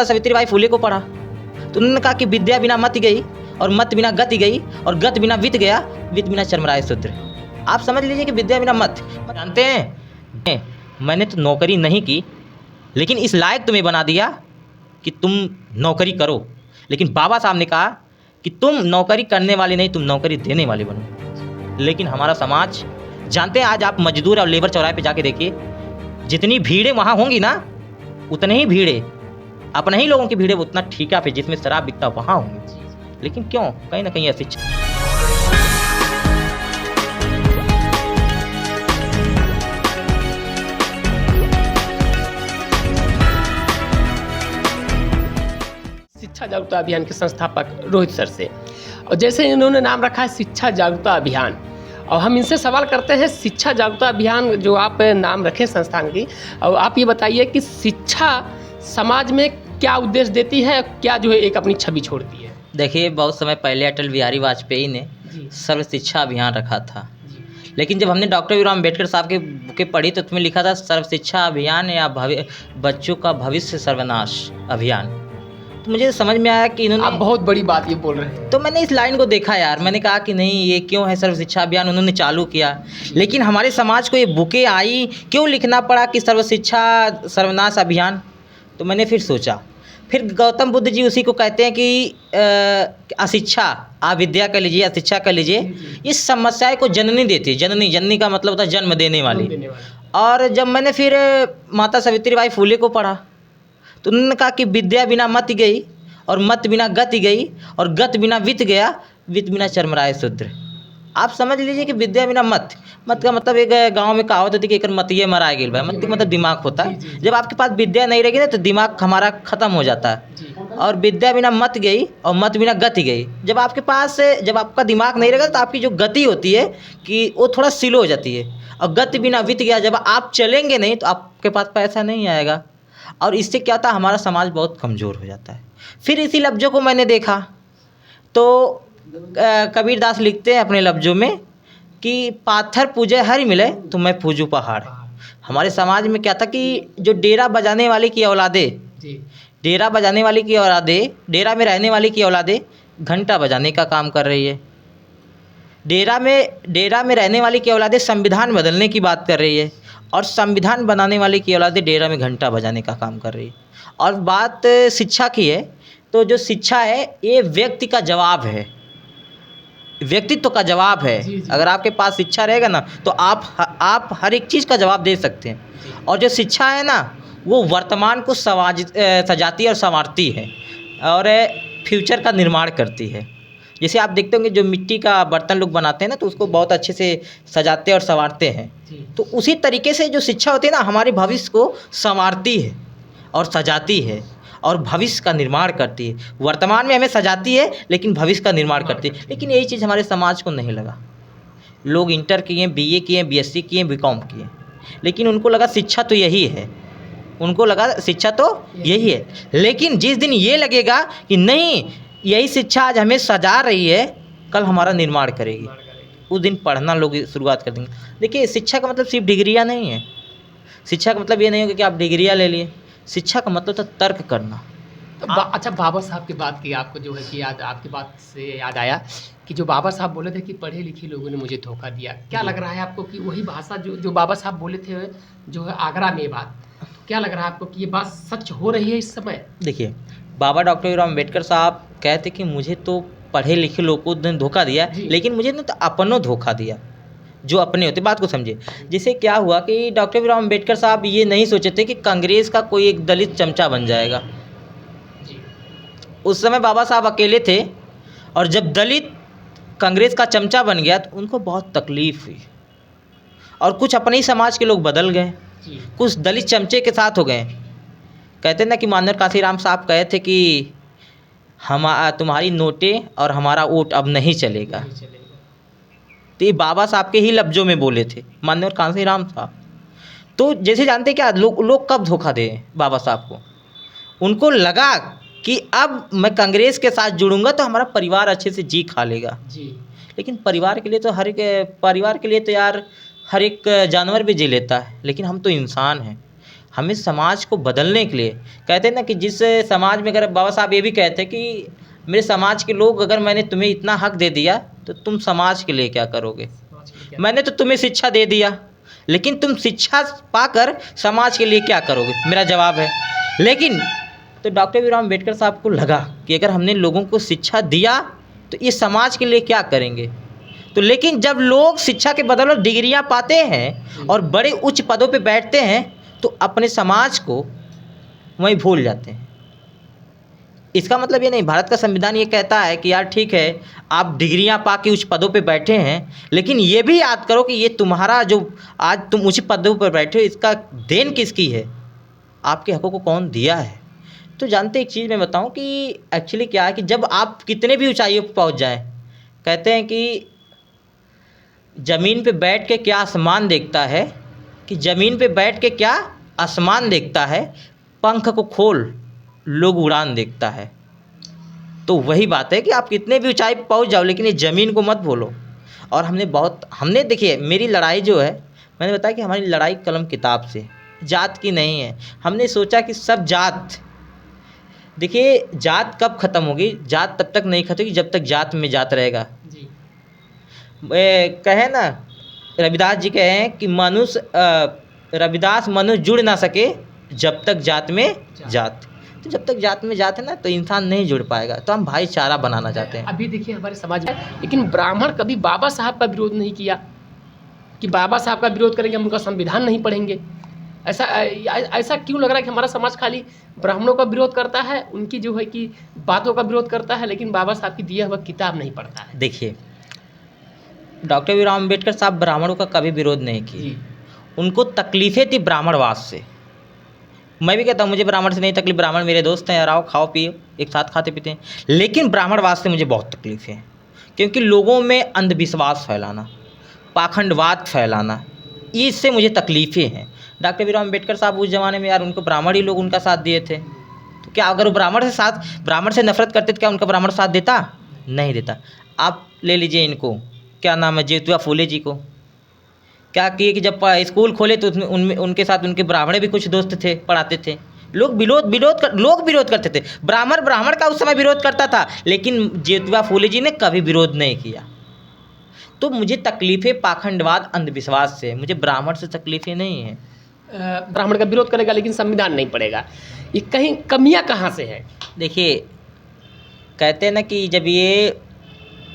सावित्रीबाई फुले को पढ़ा तो उन्होंने कहा कि विद्या बिना मति गई और मत बिना गति गई और गत बिना वित्त गया, वित्त बिना चरमराए शूद्र। आप समझ लीजिए कि विद्या बिना मत। जानते हैं मैंने तो नौकरी नहीं की, लेकिन इस लायक तुम्हें बना दिया कि तुम नौकरी करो। लेकिन बाबा साहब ने कहा कि तुम नौकरी करने वाले नहीं, तुम नौकरी देने वाले बनो। लेकिन हमारा समाज, जानते हैं आज आप मजदूर और लेबर चौराहे पे जाके देखिए, जितनी भीड़ें वहाँ होंगी ना, उतने ही भीड़ें अपने ही लोगों की भीड़ें उतना ठीका पे जिसमें शराब बिकता वहाँ होंगी। लेकिन क्यों? कहीं ना कहीं अशिक्षा। शिक्षा जागरूकता अभियान के संस्थापक रोहित सर से, और जैसे इन्होंने नाम रखा है शिक्षा जागरूकता अभियान, और हम इनसे सवाल करते हैं शिक्षा जागरूकता अभियान जो आप नाम रखे संस्थान की, और आप ये बताइए कि शिक्षा समाज में क्या उद्देश्य देती है, क्या जो है एक अपनी छवि छोड़ती है। देखिए, बहुत समय पहले अटल बिहारी वाजपेयी ने सर्व शिक्षा अभियान रखा था, लेकिन जब हमने डॉक्टर भीमराव अम्बेडकर साहब के बुकें पढ़ी तो उसमें लिखा था सर्व शिक्षा अभियान या बच्चों का भविष्य सर्वनाश अभियान। तो मुझे समझ में आया कि इन्होंने, आप बहुत बड़ी बात ये बोल रहे हैं। तो मैंने इस लाइन को देखा यार, मैंने कहा कि नहीं, ये क्यों है सर्व शिक्षा अभियान उन्होंने चालू किया, लेकिन हमारे समाज को ये बुकें आई, क्यों लिखना पड़ा कि सर्व शिक्षा सर्वनाश अभियान। तो मैंने फिर सोचा, फिर गौतम बुद्ध जी उसी को कहते हैं कि अशिक्षा, अविद्या कह लीजिए, अशिक्षा कह लीजिए, इस समस्या को जननी देती है। जननी, जननी का मतलब होता है जन्म देने वाली। और जब मैंने फिर माता सावित्रीबाई फुले को पढ़ा तो उन्होंने कहा कि विद्या बिना मति गई और मत बिना गति गई और गत बिना वित्त गया, वित्त बिना चरमराए शूद्र। आप समझ लीजिए कि विद्या बिना मत, मत का मतलब एक गांव में कहावत होती है कि एक मतिये मराए गेल भाई। मत मतलब दिमाग होता है। जब आपके पास विद्या नहीं रहेगी ना तो दिमाग हमारा खत्म हो जाता है। और विद्या बिना मत गई और मत बिना गति गई। जब आपके पास, जब आपका दिमाग नहीं रहेगा तो आपकी जो गति होती है कि वो थोड़ा स्लो हो जाती है। और गति बिना वित्त गया, जब आप चलेंगे नहीं तो आपके पास पैसा नहीं आएगा, और इससे क्या होता है, हमारा समाज बहुत कमज़ोर हो जाता है। फिर इसी लफ्ज़ों को मैंने देखा तो कबीरदास लिखते हैं अपने लफ्ज़ों में कि पाथर पूजे हरि मिले तो मैं पूजू पहाड़। हमारे समाज में क्या था कि जो डेरा बजाने वाले की औलादें, डेरा बजाने वाली की औलादें, डेरा में रहने वाली की औलादें घंटा बजाने का काम कर रही है। डेरा में रहने वाली की औलादें संविधान बदलने की बात कर रही है, और संविधान बनाने वाले की औलादें डेरा में घंटा बजाने का काम कर रही है। और बात शिक्षा की है तो जो शिक्षा है ये व्यक्ति का जवाब है, व्यक्तित्व का जवाब है। अगर आपके पास शिक्षा रहेगा ना तो आप हर एक चीज़ का जवाब दे सकते हैं। और जो शिक्षा है ना वो वर्तमान को सजाती और संवारती है और फ्यूचर का निर्माण करती है। जैसे आप देखते होंगे जो मिट्टी का बर्तन लोग बनाते हैं ना तो उसको बहुत अच्छे से सजाते और संवारते हैं। तो उसी तरीके से जो शिक्षा होती है ना हमारे भविष्य को संवारती है और सजाती है और भविष्य का निर्माण करती है। वर्तमान में हमें सजाती है लेकिन भविष्य का निर्माण करती है। लेकिन यही चीज़ हमारे समाज को नहीं लगा। लोग इंटर किए, बीए किए, बीएससी किए, बीकॉम किए, लेकिन उनको लगा शिक्षा तो यही है, उनको लगा शिक्षा तो यही है। लेकिन जिस दिन ये लगेगा कि नहीं, यही शिक्षा आज हमें सजा रही है, कल हमारा निर्माण करेगी, उस दिन पढ़ना लोग शुरुआत कर देंगे। देखिए, शिक्षा का मतलब सिर्फ डिग्रियाँ नहीं है। शिक्षा का मतलब ये नहीं होगा कि आप डिग्रियाँ ले लिए। शिक्षा का मतलब था तर्क करना। तो अच्छा, बाबा साहब की बात की, आपको जो है कि याद, आपकी बात से याद आया कि जो बाबा साहब बोले थे कि पढ़े लिखे लोगों ने मुझे धोखा दिया। क्या लग रहा है आपको कि वही भाषा जो बाबा साहब बोले थे जो है आगरा में, ये बात क्या लग रहा है आपको कि ये बात सच हो रही है इस समय? देखिए, बाबा डॉक्टर भीमराव अम्बेडकर साहब कहते कि मुझे तो पढ़े लिखे लोगों ने धोखा दिया, लेकिन मुझे ने तो अपनों धोखा दिया, जो अपने होते। बात को समझिए। जैसे क्या हुआ कि डॉक्टर भीमराव अम्बेडकर साहब ये नहीं सोचे थे कि कांग्रेस का कोई एक दलित चमचा बन जाएगा। उस समय बाबा साहब अकेले थे, और जब दलित कांग्रेस का चमचा बन गया तो उनको बहुत तकलीफ हुई, और कुछ अपने ही समाज के लोग बदल गए, कुछ दलित चमचे के साथ हो गए। कहते ना कि माननीय काशीराम साहब कहे थे कि तुम्हारी नोटें और हमारा वोट अब नहीं चलेगा। तो ये बाबा साहब के ही लफ्ज़ों में बोले थे माननीय काशीराम साहब। तो जैसे जानते क्या लोग कब धोखा दे बाबा साहब को, उनको लगा कि अब मैं कांग्रेस के साथ जुड़ूंगा तो हमारा परिवार अच्छे से जी खा लेगा। लेकिन परिवार के लिए तो परिवार के लिए तो यार हर एक जानवर भी जी लेता है, लेकिन हम तो इंसान हैं। हमें समाज को बदलने के लिए कहते हैं ना कि जिस समाज में, अगर बाबा साहब ये भी कहते हैं कि मेरे समाज के लोग, अगर मैंने तुम्हें इतना हक दे दिया तो तुम समाज के लिए क्या करोगे। मैंने तो तुम्हें शिक्षा दे दिया, लेकिन तुम शिक्षा पाकर समाज के लिए क्या करोगे, मेरा जवाब है। लेकिन तो डॉक्टर भीमराव अम्बेडकर साहब को लगा कि अगर हमने लोगों को शिक्षा दिया तो इस समाज के लिए क्या करेंगे। तो लेकिन जब लोग शिक्षा के बदौलत डिग्रियां पाते हैं और बड़े उच्च पदों पे बैठते हैं तो अपने समाज को वहीं भूल जाते हैं। इसका मतलब ये नहीं, भारत का संविधान ये कहता है कि यार ठीक है, आप डिग्रियां पा के उच्च पदों पे बैठे हैं, लेकिन ये भी याद करो कि ये तुम्हारा जो आज तुम उच्च पदों पर बैठे हो, इसका देन किसकी है, आपके हकों को कौन दिया है। तो जानते एक चीज़ मैं बताऊं कि एक्चुअली क्या है कि जब आप कितने भी ऊंचाइयों पर पहुंच जाएं, कहते हैं कि ज़मीन पे बैठ के क्या आसमान देखता है, कि ज़मीन पे बैठ के क्या आसमान देखता है, पंख को खोल लोग उड़ान देखता है। तो वही बात है कि आप कितने भी ऊंचाई पर पहुंच जाओ, लेकिन ये ज़मीन को मत भूलो। और हमने देखिए, मेरी लड़ाई जो है, मैंने बताया कि हमारी लड़ाई कलम किताब से, जात की नहीं है। हमने सोचा कि सब जात, देखिए जात कब ख़त्म होगी, जात तब तक नहीं खत्म होगी जब तक जात में जात रहेगा। जी। कहे ना, रविदास जी कहे हैं कि रविदास मनुष्य जुड़ ना सके जब तक जात में जात। तो जब तक जात में जात है ना, तो इंसान नहीं जुड़ पाएगा। तो हम भाईचारा बनाना चाहते हैं। अभी देखिए हमारे समाज में, लेकिन ब्राह्मण कभी बाबा साहब का विरोध नहीं किया कि बाबा साहब का विरोध करेंगे, हम उनका संविधान नहीं पढ़ेंगे। ऐसा क्यों लग रहा है कि हमारा समाज खाली ब्राह्मणों का विरोध करता है, उनकी जो है कि बातों का विरोध करता है, लेकिन बाबा साहब की दिया हुआ किताब नहीं पढ़ता है। देखिए, डॉक्टर भीमराव अम्बेडकर साहब ब्राह्मणों का कभी विरोध नहीं किए। उनको तकलीफ़ें थी ब्राह्मणवाद से। मैं भी कहता हूँ मुझे ब्राह्मण से नहीं तकलीफ, ब्राह्मण मेरे दोस्त हैं, आओ खाओ पियो, एक साथ खाते पीते हैं। लेकिन ब्राह्मणवाद से मुझे बहुत तकलीफ़ें हैं, क्योंकि लोगों में अंधविश्वास फैलाना, पाखंडवाद फैलाना, इससे मुझे तकलीफ़ें हैं। डॉक्टर भीमराव अम्बेडकर साहब उस ज़माने में यार उनको ब्राह्मण ही लोग उनका साथ दिए थे। तो क्या अगर वो ब्राह्मण से नफरत करते तो क्या उनका ब्राह्मण साथ देता? नहीं देता। आप ले लीजिए इनको, क्या नाम है, ज्योतिबा फूले जी को क्या किए कि जब स्कूल खोले तो उसमें उनके साथ उनके ब्राह्मण भी कुछ दोस्त थे, पढ़ाते थे। लोग विरोध करते थे। ब्राह्मण का उस समय विरोध करता था, लेकिन ज्योतिबा फूले जी ने कभी विरोध नहीं किया। तो मुझे तकलीफ़ें पाखंडवाद, अंधविश्वास से, मुझे ब्राह्मण से तकलीफ़ें नहीं हैं। ब्राह्मण का विरोध करेगा लेकिन संविधान नहीं पढ़ेगा, ये कहीं कमियां कहाँ से है? देखिए, कहते हैं ना कि जब ये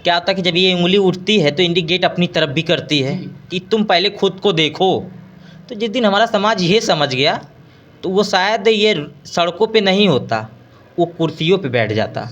क्या होता है कि जब ये उंगली उठती है तो इंडिकेट अपनी तरफ भी करती है कि तुम पहले खुद को देखो। तो जिस दिन हमारा समाज ये समझ गया तो वो शायद ये सड़कों पे नहीं होता, वो कुर्सियों पे बैठ जाता।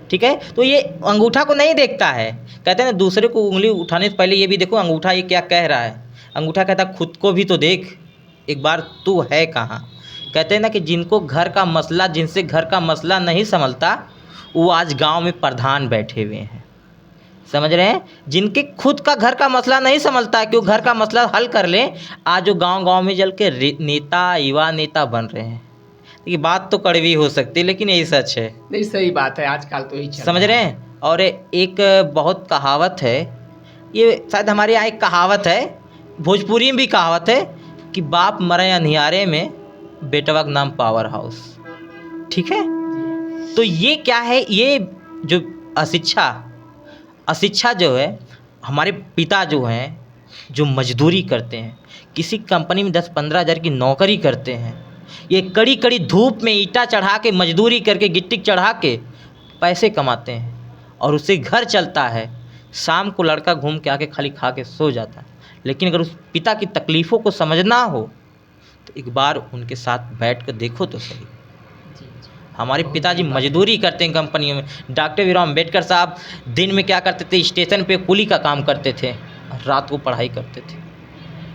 ठीक है, तो ये अंगूठा को नहीं देखता है। कहते हैं ना, दूसरे को उंगली उठाने से पहले ये भी देखो अंगूठा ये क्या कह रहा है। अंगूठा कहता खुद को भी तो देख एक बार, तू है कहाँ। कहते हैं ना कि जिनसे घर का मसला नहीं संभलता, वो आज गांव में प्रधान बैठे हुए हैं। समझ रहे हैं? जिनके खुद का घर का मसला नहीं संभलता है कि वो घर का मसला हल कर लें, आज वो गांव में जल के नेता, युवा नेता बन रहे हैं। देखिए, बात तो कड़वी हो सकती है, लेकिन यही सच है। नहीं, सही बात है, आजकल तो यही समझ रहे हैं? और एक बहुत कहावत है, ये शायद हमारे यहाँ एक कहावत है, भोजपुरी में भी कहावत है कि बाप मरे अंधियारे में, बेटवा का नाम पावर हाउस। ठीक है, तो ये क्या है, ये जो अशिक्षा जो है, हमारे पिता जो हैं, जो मजदूरी करते हैं, किसी कंपनी में 10-15 हज़ार की नौकरी करते हैं, ये कड़ी कड़ी धूप में ईंटा चढ़ा के, मजदूरी करके, गिट्टी चढ़ा के पैसे कमाते हैं और उससे घर चलता है। शाम को लड़का घूम के आके खाली खा के सो जाता है। लेकिन अगर उस पिता की तकलीफ़ों को समझना हो तो एक बार उनके साथ बैठ कर देखो तो सही। हमारे पिताजी मजदूरी करते हैं कंपनियों में। डॉक्टर भीमराव अम्बेडकर साहब दिन में क्या करते थे, स्टेशन पे कुली का काम करते थे और रात को पढ़ाई करते थे।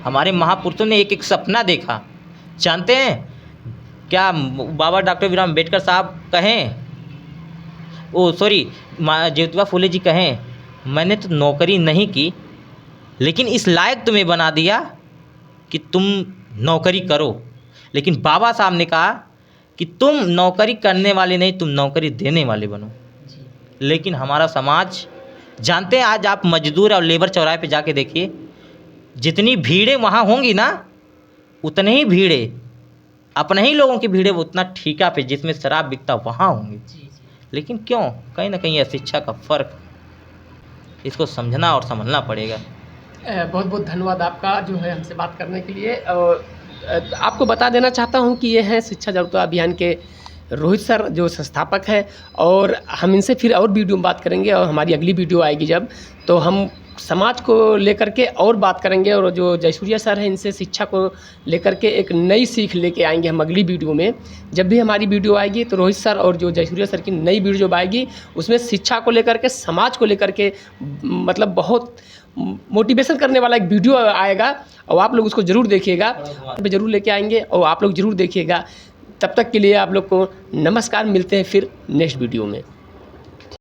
हमारे महापुरुषों ने एक एक सपना देखा। जानते हैं क्या बाबा डॉक्टर भीमराव अम्बेडकर साहब कहें, ज्योतिबा फूले जी कहें, मैंने तो नौकरी नहीं की लेकिन इस लायक तुम्हें बना दिया कि तुम नौकरी करो। लेकिन बाबा साहब ने कहा कि तुम नौकरी करने वाले नहीं, तुम नौकरी देने वाले बनो। लेकिन हमारा समाज, जानते हैं, आज आप मजदूर और लेबर चौराहे पे जाके देखिए, जितनी भीड़ें वहाँ होंगी ना, उतने ही भीड़ें अपने ही लोगों की भीड़ें उतना ठीका पे जिसमें शराब बिकता वहाँ होंगे, लेकिन क्यों? कहीं ना कहीं शिक्षा का फ़र्क, इसको समझना और समझना पड़ेगा। बहुत बहुत धन्यवाद आपका जो है हमसे बात करने के लिए। और आपको बता देना चाहता हूँ कि ये हैं शिक्षा जागरूकता अभियान के रोहित सर जो संस्थापक हैं, और हम इनसे फिर और वीडियो में बात करेंगे, और हमारी अगली वीडियो आएगी जब, तो हम समाज को लेकर के और बात करेंगे, और जो जयसूर्या सर हैं इनसे शिक्षा को लेकर के एक नई सीख लेके आएंगे हम अगली वीडियो में। जब भी हमारी वीडियो आएगी तो रोहित सर और जो जयसूर्या सर की नई वीडियो जब आएगी उसमें शिक्षा को लेकर के, समाज को लेकर के मतलब बहुत मोटिवेशन करने वाला एक वीडियो आएगा, और आप लोग उसको ज़रूर देखिएगा, ज़रूर लेके आएंगे और आप लोग ज़रूर देखिएगा। तब तक के लिए आप लोग को नमस्कार, मिलते हैं फिर नेक्स्ट वीडियो में।